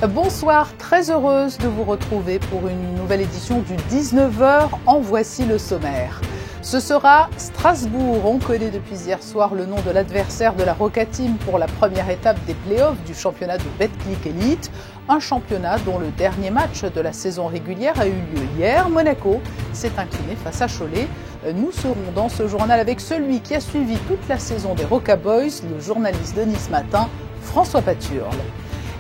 Bonsoir, très heureuse de vous retrouver pour une nouvelle édition du 19h. En voici le sommaire. Ce sera Strasbourg. On connaît depuis hier soir le nom de l'adversaire de la Roca Team pour la première étape des playoffs du championnat de Betclic Elite. Un championnat dont le dernier match de la saison régulière a eu lieu hier. Monaco s'est incliné face à Cholet. Nous serons dans ce journal avec celui qui a suivi toute la saison des Roca Boys, le journaliste de Nice Matin, François Paturle.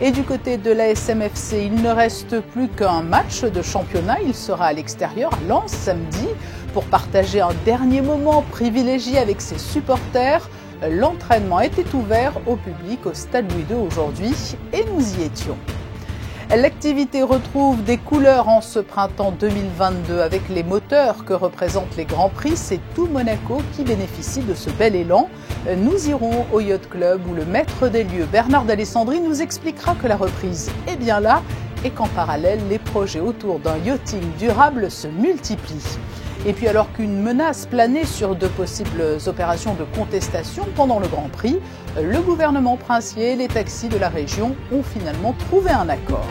Et du côté de la SMFC, il ne reste plus qu'un match de championnat. Il sera à l'extérieur, à Lens, samedi, pour partager un dernier moment privilégié avec ses supporters. L'entraînement était ouvert au public au Stade Louis II aujourd'hui et nous y étions. L'activité retrouve des couleurs en ce printemps 2022 avec les moteurs que représentent les Grands Prix. C'est tout Monaco qui bénéficie de ce bel élan. Nous irons au Yacht Club où le maître des lieux, Bernard d'Alessandri, nous expliquera que la reprise est bien là et qu'en parallèle, les projets autour d'un yachting durable se multiplient. Et puis alors qu'une menace planait sur de possibles opérations de contestation pendant le Grand Prix, le gouvernement princier et les taxis de la région ont finalement trouvé un accord.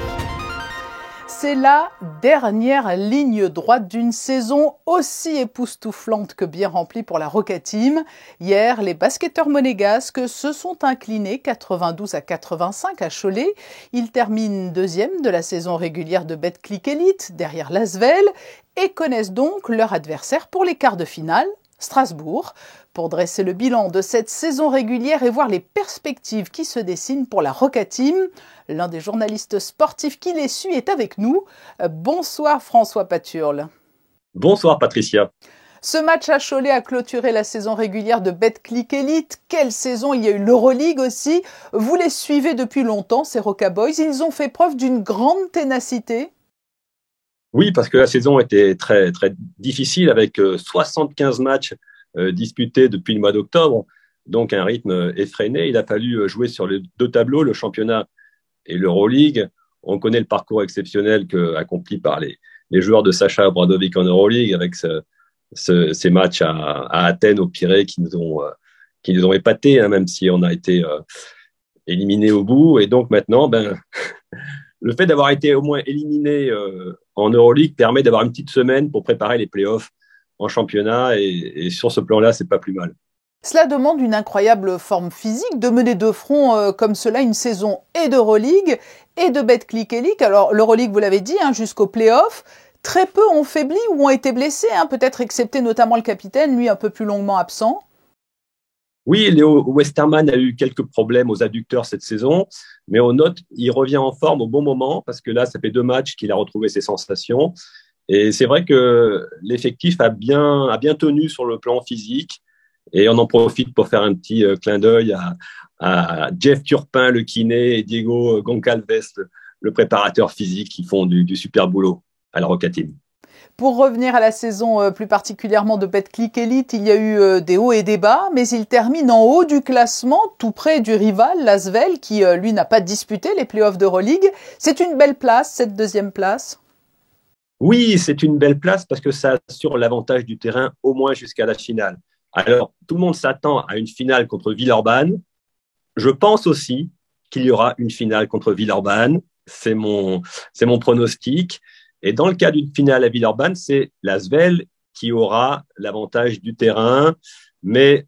C'est la dernière ligne droite d'une saison aussi époustouflante que bien remplie pour la Roca Team. Hier, les basketteurs monégasques se sont inclinés 92-85 à Cholet. Ils terminent deuxième de la saison régulière de Betclic Elite, derrière l'Asvel, et connaissent donc leur adversaire pour les quarts de finale, Strasbourg. Pour dresser le bilan de cette saison régulière et voir les perspectives qui se dessinent pour la Roca Team, l'un des journalistes sportifs qui les suit est avec nous. Bonsoir François Paturle. Bonsoir Patricia. Ce match à Cholet a clôturé la saison régulière de Betclic Elite. Quelle saison! Il y a eu l'Euroleague aussi. Vous les suivez depuis longtemps, ces Roca Boys. Ils ont fait preuve d'une grande ténacité. Oui, parce que la saison était très, très difficile avec 75 matchs disputés depuis le mois d'octobre, donc un rythme effréné. Il a fallu jouer sur les deux tableaux, le championnat et l'Euroleague. On connaît le parcours exceptionnel accompli par les joueurs de Sacha Obradovic en Euroleague avec ces matchs à Athènes, au Pirée, qui nous ont épatés, hein, même si on a été éliminés au bout. Et donc maintenant, le fait d'avoir été au moins éliminé en Euroleague permet d'avoir une petite semaine pour préparer les playoffs en championnat et sur ce plan-là, c'est pas plus mal. Cela demande une incroyable forme physique de mener de front comme cela une saison et d'Euroleague et de Betclic Elite. Alors l'Euroleague, vous l'avez dit, jusqu'aux playoffs, très peu ont faibli ou ont été blessés, peut-être excepté notamment le capitaine, lui un peu plus longuement absent. Oui, Léo Westermann a eu quelques problèmes aux adducteurs cette saison, mais on note il revient en forme au bon moment parce que là, ça fait 2 matchs qu'il a retrouvé ses sensations. Et c'est vrai que l'effectif a bien tenu sur le plan physique. Et on en profite pour faire un petit clin d'œil à Jeff Turpin, le kiné, et Diego Goncalves, le préparateur physique, qui font du super boulot à la Roca Team. Pour revenir à la saison plus particulièrement de Betclic Elite, il y a eu des hauts et des bas, mais il termine en haut du classement, tout près du rival, l'Asvel, qui lui n'a pas disputé les playoffs d'Euroleague. C'est une belle place, cette deuxième place? Oui, c'est une belle place parce que ça assure l'avantage du terrain au moins jusqu'à la finale. Alors, tout le monde s'attend à une finale contre Villeurbanne. Je pense aussi qu'il y aura une finale contre Villeurbanne. C'est mon pronostic. Et dans le cas d'une finale à Villeurbanne, c'est l'Asvel qui aura l'avantage du terrain, mais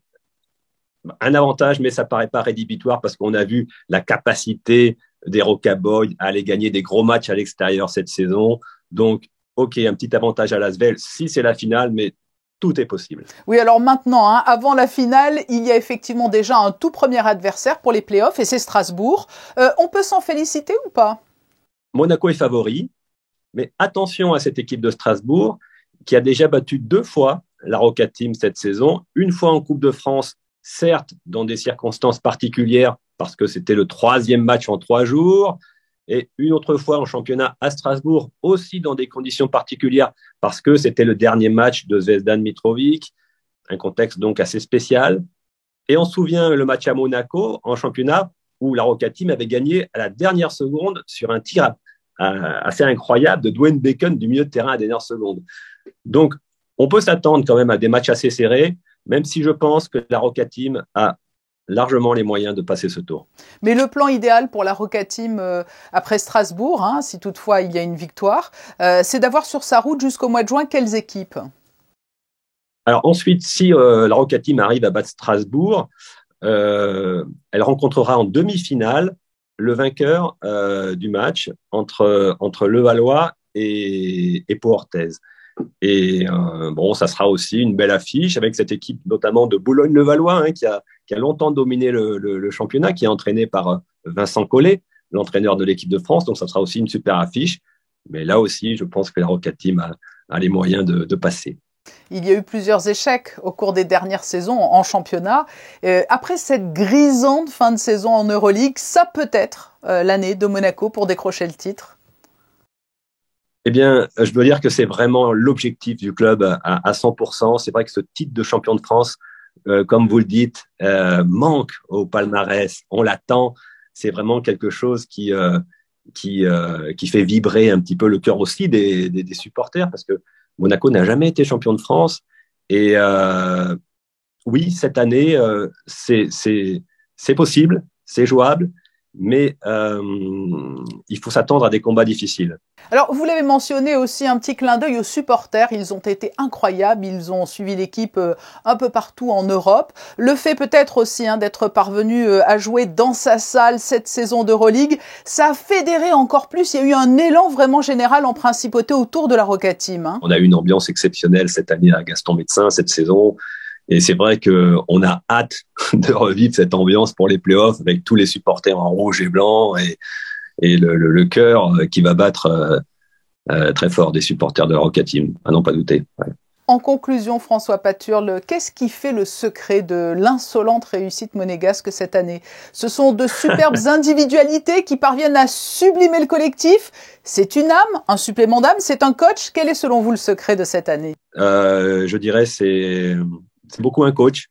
un avantage, mais ça paraît pas rédhibitoire parce qu'on a vu la capacité des Roca Boys à aller gagner des gros matchs à l'extérieur cette saison. Donc, ok, un petit avantage à l'Asvel si c'est la finale, mais tout est possible. Oui, alors maintenant, avant la finale, il y a effectivement déjà un tout premier adversaire pour les playoffs et c'est Strasbourg. On peut s'en féliciter ou pas? Monaco est favori. Mais attention à cette équipe de Strasbourg qui a déjà battu 2 fois la Roca Team cette saison. Une fois en Coupe de France, certes, dans des circonstances particulières parce que c'était le 3e match en 3 jours. Et une autre fois en championnat à Strasbourg, aussi dans des conditions particulières parce que c'était le dernier match de Zvezdan Mitrovic. Un contexte donc assez spécial. Et on se souvient le match à Monaco en championnat où la Roca Team avait gagné à la dernière seconde sur un tir assez incroyable de Dwayne Bacon du milieu de terrain à la dernière seconde. Donc, on peut s'attendre quand même à des matchs assez serrés, même si je pense que la Roca Team a largement les moyens de passer ce tour. Mais le plan idéal pour la Roca Team après Strasbourg, hein, si toutefois il y a une victoire, c'est d'avoir sur sa route jusqu'au mois de juin quelles équipes? Alors ensuite, si la Roca Team arrive à battre Strasbourg, elle rencontrera en demi-finale le vainqueur du match entre Levallois et Pau Orthez. Et bon, ça sera aussi une belle affiche avec cette équipe notamment de Boulogne-Levallois hein, qui a longtemps dominé le championnat, qui est entraîné par Vincent Collet, l'entraîneur de l'équipe de France. Donc ça sera aussi une super affiche. Mais là aussi, je pense que la Roca Team a les moyens de passer. Il y a eu plusieurs échecs au cours des dernières saisons en championnat. Après cette grisante fin de saison en Euroleague, ça peut être l'année de Monaco pour décrocher le titre? Eh bien, je dois dire que c'est vraiment l'objectif du club à 100%. C'est vrai que ce titre de champion de France, comme vous le dites, manque au palmarès. On l'attend. C'est vraiment quelque chose qui fait vibrer un petit peu le cœur aussi des supporters parce que Monaco n'a jamais été champion de France. Et oui, cette année, c'est possible, c'est jouable. Mais il faut s'attendre à des combats difficiles. Alors, vous l'avez mentionné aussi, un petit clin d'œil aux supporters. Ils ont été incroyables. Ils ont suivi l'équipe un peu partout en Europe. Le fait peut-être aussi d'être parvenu à jouer dans sa salle cette saison d'Euroleague, ça a fédéré encore plus. Il y a eu un élan vraiment général en principauté autour de la Roca Team. Hein. On a eu une ambiance exceptionnelle cette année à Gaston Médecin, cette saison. Et c'est vrai qu'on a hâte de revivre cette ambiance pour les playoffs avec tous les supporters en rouge et blanc et le cœur qui va battre très fort des supporters de la Roca Team, à n'en pas douter. Ouais. En conclusion, François Paturle, qu'est-ce qui fait le secret de l'insolente réussite monégasque cette année? Ce sont de superbes individualités qui parviennent à sublimer le collectif. C'est une âme, un supplément d'âme, c'est un coach. Quel est selon vous le secret de cette année? Je dirais c'est beaucoup un coach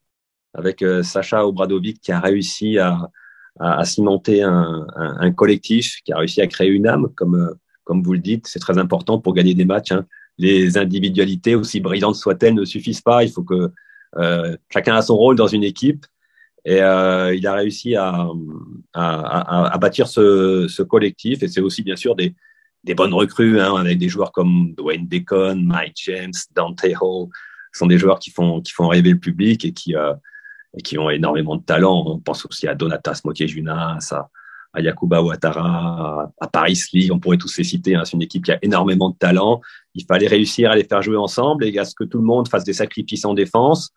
avec Sacha Obradovic qui a réussi à cimenter un collectif, qui a réussi à créer une âme, comme vous le dites. C'est très important pour gagner des matchs. Hein. Les individualités, aussi brillantes soient-elles, ne suffisent pas. Il faut que chacun a son rôle dans une équipe. Et il a réussi à bâtir ce collectif. Et c'est aussi bien sûr des bonnes recrues, hein, avec des joueurs comme Dwayne Deacon, Mike James, Dante Hall. Ce sont des joueurs qui font rêver le public et qui ont énormément de talent. On pense aussi à Donatas Motiejunas, à Yacouba Ouattara, à Paris Lee, on pourrait tous les citer. Hein. C'est une équipe qui a énormément de talent. Il fallait réussir à les faire jouer ensemble et à ce que tout le monde fasse des sacrifices en défense.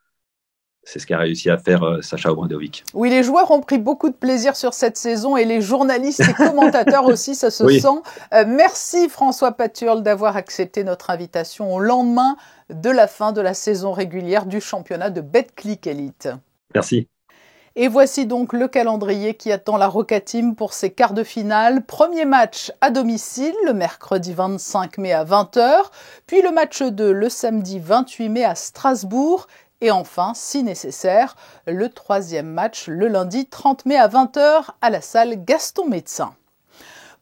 C'est ce qu'a réussi à faire Sacha Obradovic. Oui, les joueurs ont pris beaucoup de plaisir sur cette saison et les journalistes et commentateurs aussi, ça se sent. Merci François Paturle d'avoir accepté notre invitation au lendemain de la fin de la saison régulière du championnat de Betclic Elite. Merci. Et voici donc le calendrier qui attend la Roca Team pour ses quarts de finale. Premier match à domicile, le mercredi 25 mai à 20h, puis le match 2 le samedi 28 mai à Strasbourg. Et enfin, si nécessaire, le troisième match le lundi 30 mai à 20h à la salle Gaston Médecin.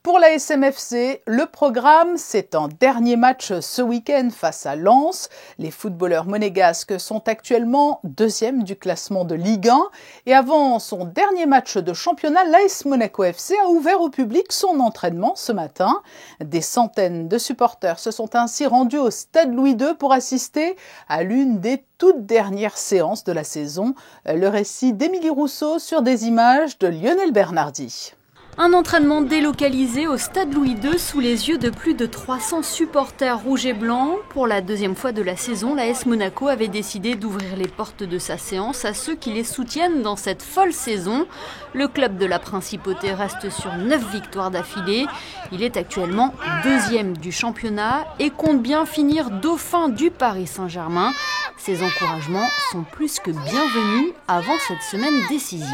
Pour la SMFC, le programme, c'est un dernier match ce week-end face à Lens. Les footballeurs monégasques sont actuellement deuxième du classement de Ligue 1. Et avant son dernier match de championnat, l'AS Monaco FC a ouvert au public son entraînement ce matin. Des centaines de supporters se sont ainsi rendus au Stade Louis II pour assister à l'une des toutes dernières séances de la saison. Le récit d'Émilie Rousseau sur des images de Lionel Bernardi. Un entraînement délocalisé au Stade Louis II sous les yeux de plus de 300 supporters rouges et blancs. Pour la deuxième fois de la saison, l'AS Monaco avait décidé d'ouvrir les portes de sa séance à ceux qui les soutiennent dans cette folle saison. Le club de la Principauté reste sur 9 victoires d'affilée. Il est actuellement deuxième du championnat et compte bien finir dauphin du Paris Saint-Germain. Ces encouragements sont plus que bienvenus avant cette semaine décisive.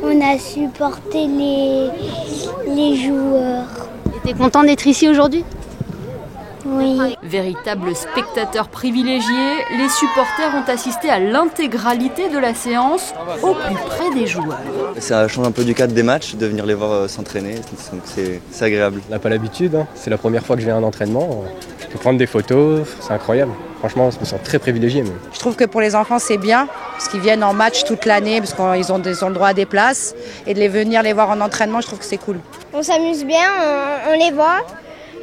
On a supporté les joueurs. T'es content d'être ici aujourd'hui ? Oui. Véritable spectateur privilégié, les supporters ont assisté à l'intégralité de la séance au plus près des joueurs. Ça change un peu du cadre des matchs, de venir les voir s'entraîner, donc c'est agréable. On n'a pas l'habitude, hein. C'est la première fois que je viens à un entraînement. Je peux prendre des photos, c'est incroyable. Franchement, je me sens très privilégié. Même. Je trouve que pour les enfants, c'est bien, parce qu'ils viennent en match toute l'année, parce qu'ils ont le droit à des places. Et de venir les voir en entraînement, je trouve que c'est cool. On s'amuse bien, on les voit.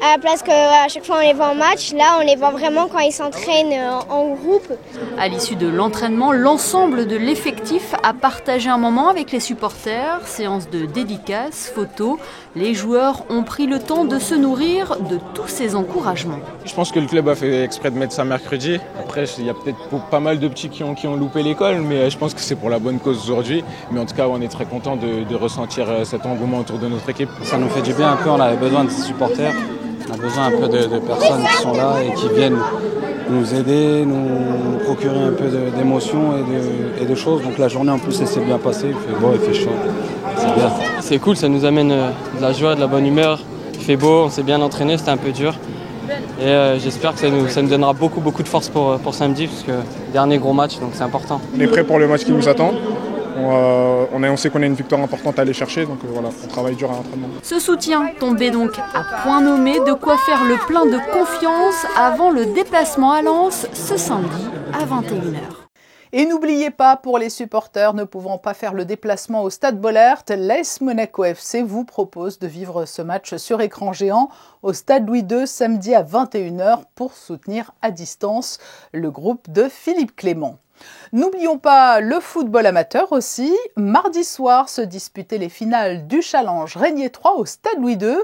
À la place qu'à chaque fois on les voit en match, là on les voit vraiment quand ils s'entraînent en groupe. À l'issue de l'entraînement, l'ensemble de l'effectif a partagé un moment avec les supporters, séance de dédicaces, photos. Les joueurs ont pris le temps de se nourrir de tous ces encouragements. Je pense que le club a fait exprès de mettre ça mercredi. Après, il y a peut-être pas mal de petits qui ont loupé l'école, mais je pense que c'est pour la bonne cause aujourd'hui. Mais en tout cas, on est très content de ressentir cet engouement autour de notre équipe. Ça nous fait du bien un peu, on avait besoin de ces supporters. On a besoin un peu de personnes qui sont là et qui viennent nous aider, nous procurer un peu d'émotions et de choses. Donc la journée en plus elle s'est bien passée, il fait beau, il fait chaud, c'est bien. C'est cool, ça nous amène de la joie, de la bonne humeur. Il fait beau, on s'est bien entraîné, c'était un peu dur. Et j'espère que ça nous donnera beaucoup de force pour samedi, parce que dernier gros match, donc c'est important. On est prêt pour le match qui nous attend. On sait qu'on a une victoire importante à aller chercher, donc voilà, on travaille dur à l'entraînement. Ce soutien tombait donc à point nommé, de quoi faire le plein de confiance avant le déplacement à Lens ce samedi à 21h. Et n'oubliez pas, pour les supporters ne pouvant pas faire le déplacement au Stade Bollaert, l'AS Monaco FC vous propose de vivre ce match sur écran géant au Stade Louis II samedi à 21h pour soutenir à distance le groupe de Philippe Clément. N'oublions pas le football amateur aussi. Mardi soir se disputaient les finales du Challenge Régnier 3 au Stade Louis II.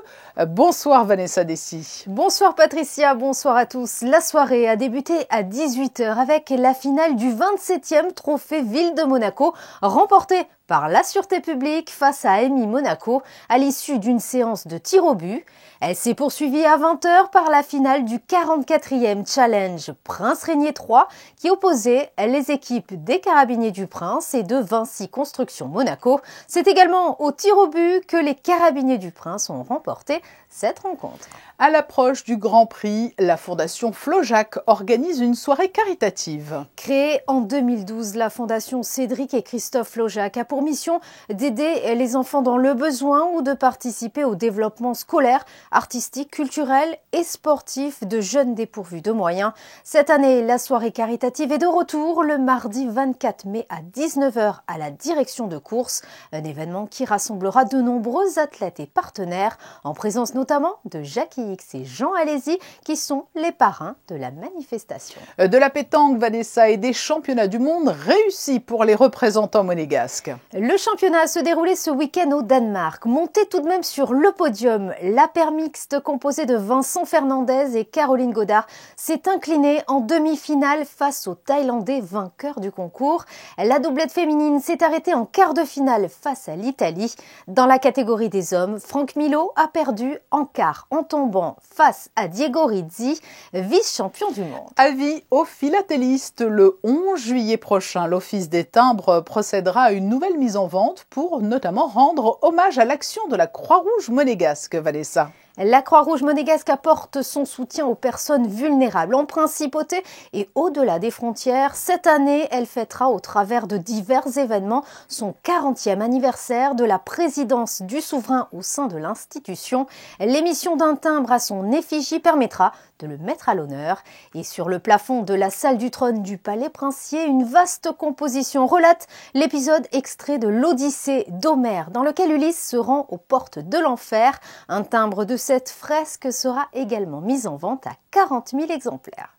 Bonsoir Vanessa Dessy. Bonsoir Patricia, bonsoir à tous. La soirée a débuté à 18h avec la finale du 27e trophée Ville de Monaco, remporté par la Sûreté publique face à AMI Monaco à l'issue d'une séance de tir au but. Elle s'est poursuivie à 20h par la finale du 44e Challenge Prince Régnier 3 qui opposait les équipes des Carabiniers du Prince et de Vinci Construction Monaco. C'est également au tir au but que les Carabiniers du Prince ont remporté cette rencontre. À l'approche du Grand Prix, la Fondation Flojac organise une soirée caritative. Créée en 2012, la Fondation Cédric et Christophe Flojac a pour mission d'aider les enfants dans le besoin ou de participer au développement scolaire, artistique, culturel et sportif de jeunes dépourvus de moyens. Cette année, la soirée caritative est de retour le mardi 24 mai à 19h à la direction de course. Un événement qui rassemblera de nombreux athlètes et partenaires, en présence notamment de Jackie X et Jean Alési, qui sont les parrains de la manifestation. De la pétanque, Vanessa, et des championnats du monde réussis pour les représentants monégasques. Le championnat a se déroulé ce week-end au Danemark. Monté tout de même sur le podium, la paire mixte composée de Vincent Fernandez et Caroline Godard s'est inclinée en demi-finale face aux Thaïlandais vainqueurs du concours. La doublette féminine s'est arrêtée en quart de finale face à l'Italie. Dans la catégorie des hommes, Franck Milot a perdu en quart en tombant face à Diego Rizzi, vice-champion du monde. Avis aux philatélistes, le 11 juillet prochain, l'Office des timbres procédera à une nouvelle mise en vente pour notamment rendre hommage à l'action de la Croix-Rouge monégasque, Vanessa. La Croix-Rouge monégasque apporte son soutien aux personnes vulnérables en principauté et au-delà des frontières. Cette année, elle fêtera au travers de divers événements son 40e anniversaire de la présidence du souverain au sein de l'institution. L'émission d'un timbre à son effigie permettra de le mettre à l'honneur. Et sur le plafond de la salle du trône du Palais Princier, une vaste composition relate l'épisode extrait de l'Odyssée d'Homère, dans lequel Ulysse se rend aux portes de l'enfer. Un timbre de cette fresque sera également mise en vente à 40 000 exemplaires.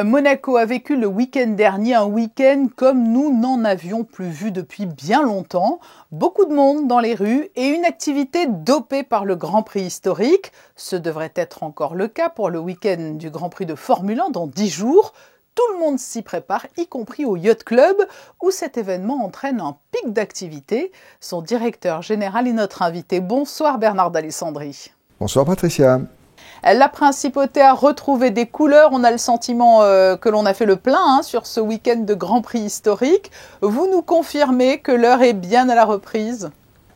Monaco a vécu le week-end dernier un week-end comme nous n'en avions plus vu depuis bien longtemps. Beaucoup de monde dans les rues et une activité dopée par le Grand Prix historique. Ce devrait être encore le cas pour le week-end du Grand Prix de Formule 1 dans 10 jours. Tout le monde s'y prépare, y compris au Yacht Club, où cet événement entraîne un pic d'activité. Son directeur général est notre invité. Bonsoir Bernard d'Alessandri. Bonsoir Patricia. La principauté a retrouvé des couleurs. On a le sentiment que l'on a fait le plein sur ce week-end de Grand Prix historique. Vous nous confirmez que l'heure est bien à la reprise?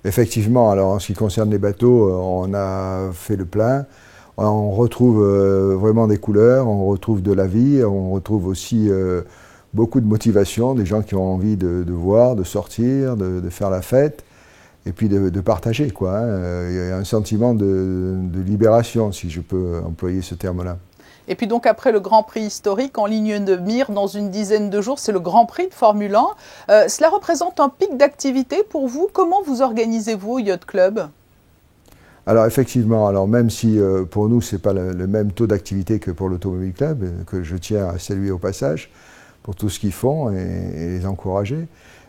Effectivement, alors en ce qui concerne les bateaux, on a fait le plein. On retrouve vraiment des couleurs, on retrouve de la vie, on retrouve aussi beaucoup de motivation, des gens qui ont envie de voir, de sortir, de faire la fête. Et puis de partager, quoi. Il y a un sentiment de libération, si je peux employer ce terme-là. Et puis donc après le Grand Prix historique en ligne de mire dans une dizaine de jours, c'est le Grand Prix de Formule 1. Cela représente un pic d'activité pour vous. Comment vous organisez-vous au Yacht Club ? Alors effectivement, alors même si pour nous ce n'est pas le même taux d'activité que pour l'Automobile Club, que je tiens à saluer au passage pour tout ce qu'ils font et les encourager,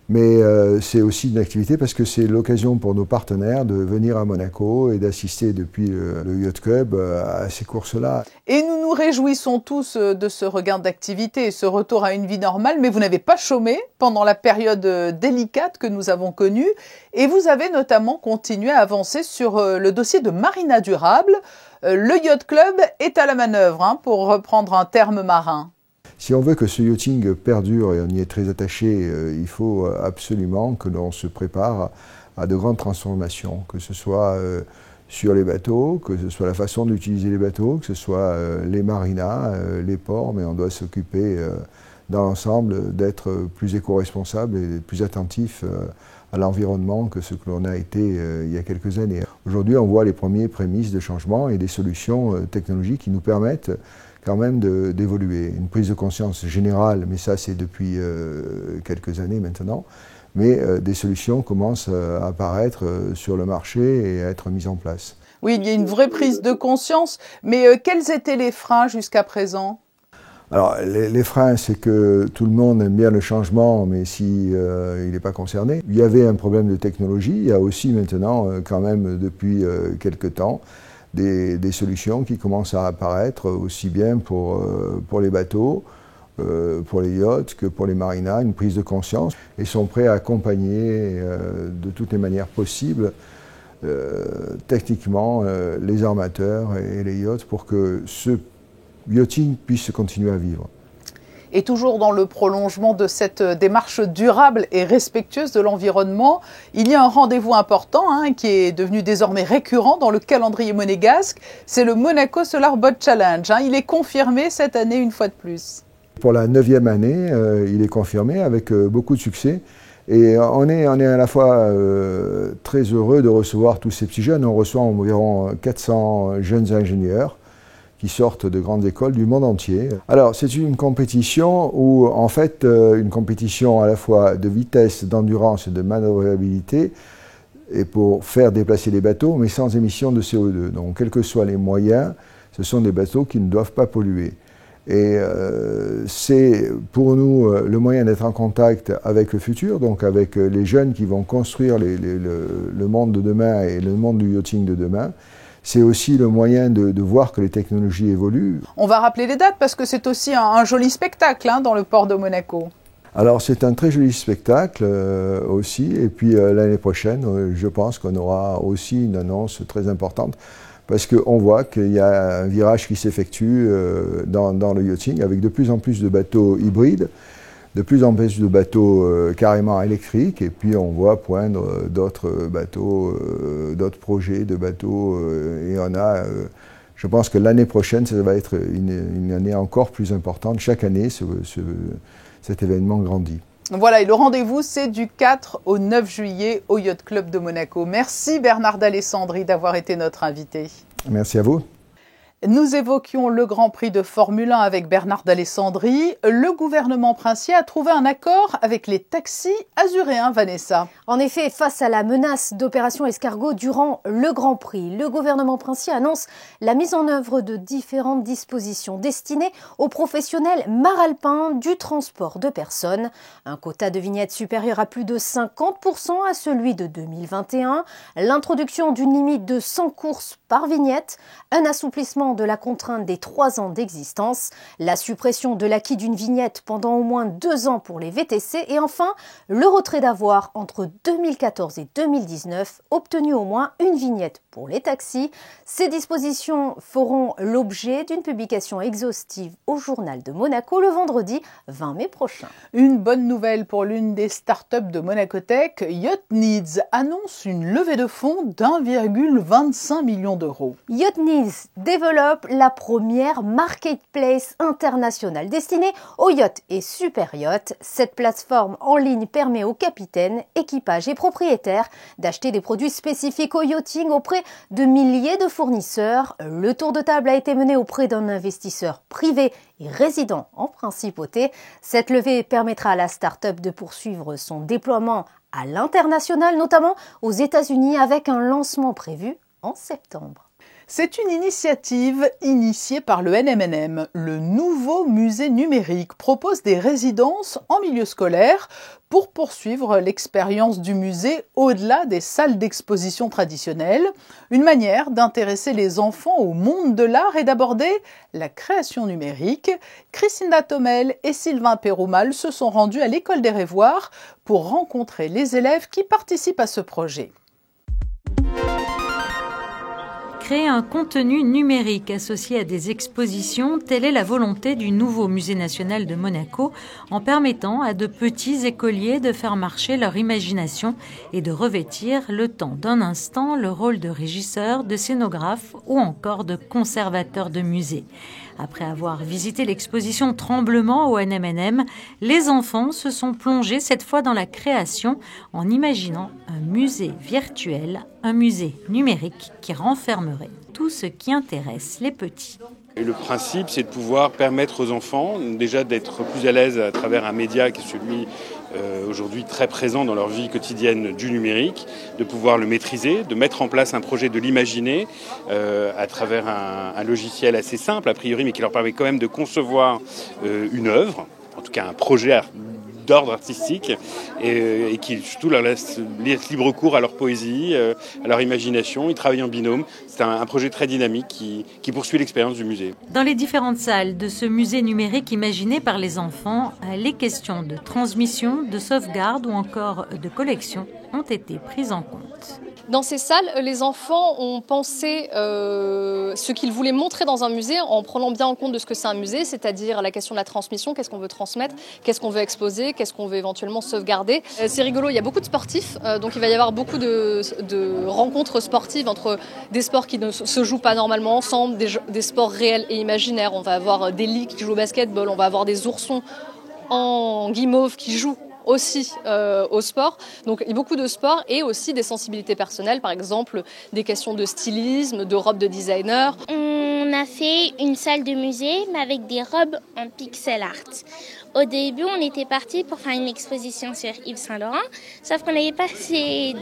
mais c'est aussi une activité parce que c'est l'occasion pour nos partenaires de venir à Monaco et d'assister depuis le Yacht Club à ces courses-là. Et nous nous réjouissons tous de ce regain d'activité et ce retour à une vie normale, mais vous n'avez pas chômé pendant la période délicate que nous avons connue et vous avez notamment continué à avancer sur le dossier de Marina Durable. Le Yacht Club est à la manœuvre, pour reprendre un terme marin. Si on veut que ce yachting perdure, et on y est très attaché, il faut absolument que l'on se prépare à de grandes transformations, que ce soit sur les bateaux, que ce soit la façon d'utiliser les bateaux, que ce soit les marinas, les ports, mais on doit s'occuper dans l'ensemble d'être plus éco-responsable et plus attentif à l'environnement que ce que l'on a été il y a quelques années. Aujourd'hui, on voit les premiers prémices de changement et des solutions technologiques qui nous permettent quand même d'évoluer. Une prise de conscience générale, mais ça c'est depuis quelques années maintenant, mais des solutions commencent à apparaître sur le marché et à être mises en place. Oui, il y a une vraie prise de conscience, mais quels étaient les freins jusqu'à présent ? Alors les freins, c'est que tout le monde aime bien le changement, mais si il n'est pas concerné. Il y avait un problème de technologie, il y a aussi maintenant quand même depuis quelques temps des solutions qui commencent à apparaître aussi bien pour les bateaux, pour les yachts que pour les marinas, une prise de conscience, et sont prêts à accompagner de toutes les manières possibles techniquement les armateurs et les yachts pour que ce yachting puisse continuer à vivre. Et toujours dans le prolongement de cette démarche durable et respectueuse de l'environnement, il y a un rendez-vous important qui est devenu désormais récurrent dans le calendrier monégasque, c'est le Monaco Solar Boat Challenge. Il est confirmé cette année une fois de plus. Pour la 9e année, il est confirmé avec beaucoup de succès. Et on est à la fois très heureux de recevoir tous ces petits jeunes. On reçoit environ 400 jeunes ingénieurs qui sortent de grandes écoles du monde entier. Alors c'est une compétition où en fait une compétition à la fois de vitesse, d'endurance et de manœuvrabilité et pour faire déplacer les bateaux mais sans émission de CO2. Donc quels que soient les moyens, ce sont des bateaux qui ne doivent pas polluer. Et c'est pour nous le moyen d'être en contact avec le futur, donc avec les jeunes qui vont construire le monde de demain et le monde du yachting de demain. C'est aussi le moyen de voir que les technologies évoluent. On va rappeler les dates parce que c'est aussi un joli spectacle dans le port de Monaco. Alors c'est un très joli spectacle aussi, et puis l'année prochaine, je pense qu'on aura aussi une annonce très importante parce qu'on voit qu'il y a un virage qui s'effectue dans le yachting avec de plus en plus de bateaux hybrides, de plus en plus de bateaux carrément électriques, et puis on voit poindre d'autres bateaux, d'autres projets de bateaux, et on a, je pense que l'année prochaine, ça va être une année encore plus importante. Chaque année, cet événement grandit. Voilà, et le rendez-vous, c'est du 4 au 9 juillet au Yacht Club de Monaco. Merci Bernard d'Alessandri d'avoir été notre invité. Merci à vous. Nous évoquions le Grand Prix de Formule 1 avec Bernard d'Alessandri. Le gouvernement princier a trouvé un accord avec les taxis azuréens, Vanessa. En effet, face à la menace d'opération escargot durant le Grand Prix, le gouvernement princier annonce la mise en œuvre de différentes dispositions destinées aux professionnels maralpins du transport de personnes. Un quota de vignettes supérieur à plus de 50% à celui de 2021, l'introduction d'une limite de 100 courses par vignette, un assouplissement de la contrainte des 3 ans d'existence, la suppression de l'acquis d'une vignette pendant au moins 2 ans pour les VTC et enfin le retrait d'avoir entre 2014 et 2019 obtenu au moins une vignette pour les taxis. Ces dispositions feront l'objet d'une publication exhaustive au journal de Monaco le vendredi 20 mai prochain. Une bonne nouvelle pour l'une des startups de Monacotech, Yacht Needs annonce une levée de fonds d'1,25 million d'euros. Yacht Needs développe développe la première marketplace internationale destinée aux yachts et super yachts. Cette plateforme en ligne permet aux capitaines, équipages et propriétaires d'acheter des produits spécifiques au yachting auprès de milliers de fournisseurs. Le tour de table a été mené auprès d'un investisseur privé et résident en principauté. Cette levée permettra à la start-up de poursuivre son déploiement à l'international, notamment aux États-Unis, avec un lancement prévu en septembre. C'est une initiative initiée par le NMNM. Le nouveau musée numérique propose des résidences en milieu scolaire pour poursuivre l'expérience du musée au-delà des salles d'exposition traditionnelles. Une manière d'intéresser les enfants au monde de l'art et d'aborder la création numérique. Christina Thomel et Sylvain Péroumal se sont rendus à l'école des Rêvoirs pour rencontrer les élèves qui participent à ce projet. Créer un contenu numérique associé à des expositions, telle est la volonté du nouveau Musée national de Monaco, en permettant à de petits écoliers de faire marcher leur imagination et de revêtir le temps d'un instant le rôle de régisseur, de scénographe ou encore de conservateur de musée. Après avoir visité l'exposition Tremblement au NMNM, les enfants se sont plongés cette fois dans la création en imaginant un musée virtuel, un musée numérique qui renfermerait tout ce qui intéresse les petits. Et le principe, c'est de pouvoir permettre aux enfants déjà d'être plus à l'aise à travers un média qui est celui aujourd'hui très présent dans leur vie quotidienne du numérique, de pouvoir le maîtriser, de mettre en place un projet, de l'imaginer à travers un logiciel assez simple a priori, mais qui leur permet quand même de concevoir une œuvre, en tout cas un projet d'ordre artistique, et qui surtout leur laisse libre cours à leur poésie, à leur imagination. Ils travaillent en binôme. C'est un projet très dynamique qui poursuit l'expérience du musée. Dans les différentes salles de ce musée numérique imaginé par les enfants, les questions de transmission, de sauvegarde ou encore de collection ont été prises en compte. Dans ces salles, les enfants ont pensé ce qu'ils voulaient montrer dans un musée en prenant bien en compte de ce que c'est un musée, c'est-à-dire la question de la transmission, qu'est-ce qu'on veut transmettre, qu'est-ce qu'on veut exposer, qu'est-ce qu'on veut éventuellement sauvegarder. C'est rigolo, il y a beaucoup de sportifs, donc il va y avoir beaucoup de rencontres sportives entre des sports qui ne se jouent pas normalement ensemble, des sports réels et imaginaires. On va avoir des lits qui jouent au basketball, on va avoir des oursons en guimauve qui jouent aussi au sport. Donc il y a beaucoup de sport et aussi des sensibilités personnelles, par exemple des questions de stylisme, de robes de designer. On a fait une salle de musée mais avec des robes en pixel art. Au début, on était parti pour faire une exposition sur Yves Saint Laurent, sauf qu'on n'avait pas assez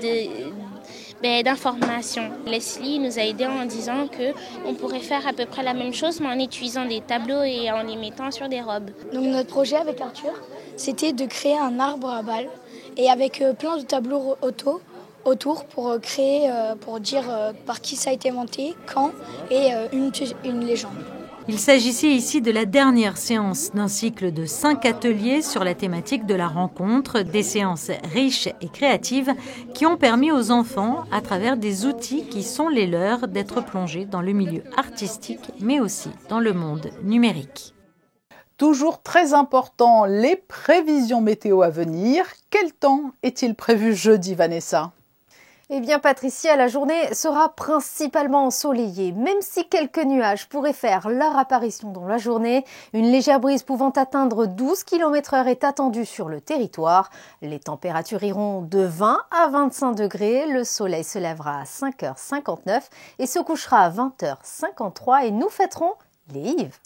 d'informations. Leslie nous a aidés en disant qu'on pourrait faire à peu près la même chose mais en utilisant des tableaux et en les mettant sur des robes. Donc notre projet avec Arthur, c'était de créer un arbre à balles et avec plein de tableaux autour pour créer, pour dire par qui ça a été inventé, quand et une légende. Il s'agissait ici de la dernière séance d'un cycle de 5 ateliers sur la thématique de la rencontre, des séances riches et créatives qui ont permis aux enfants, à travers des outils qui sont les leurs, d'être plongés dans le milieu artistique, mais aussi dans le monde numérique. Toujours très important, les prévisions météo à venir. Quel temps est-il prévu jeudi, Vanessa ? Eh bien Patricia, la journée sera principalement ensoleillée, même si quelques nuages pourraient faire leur apparition dans la journée. Une légère brise pouvant atteindre 12 km/h est attendue sur le territoire. Les températures iront de 20 à 25 degrés. Le soleil se lèvera à 5h59 et se couchera à 20h53 et nous fêterons les Yves.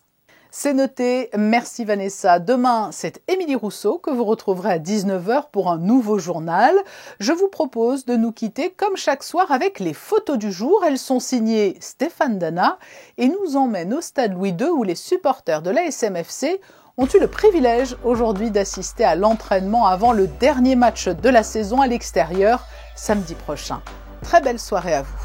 C'est noté, merci Vanessa. Demain, c'est Émilie Rousseau que vous retrouverez à 19h pour un nouveau journal. Je vous propose de nous quitter comme chaque soir avec les photos du jour. Elles sont signées Stéphane Dana et nous emmènent au stade Louis II où les supporters de l'ASM FC ont eu le privilège aujourd'hui d'assister à l'entraînement avant le dernier match de la saison à l'extérieur samedi prochain. Très belle soirée à vous.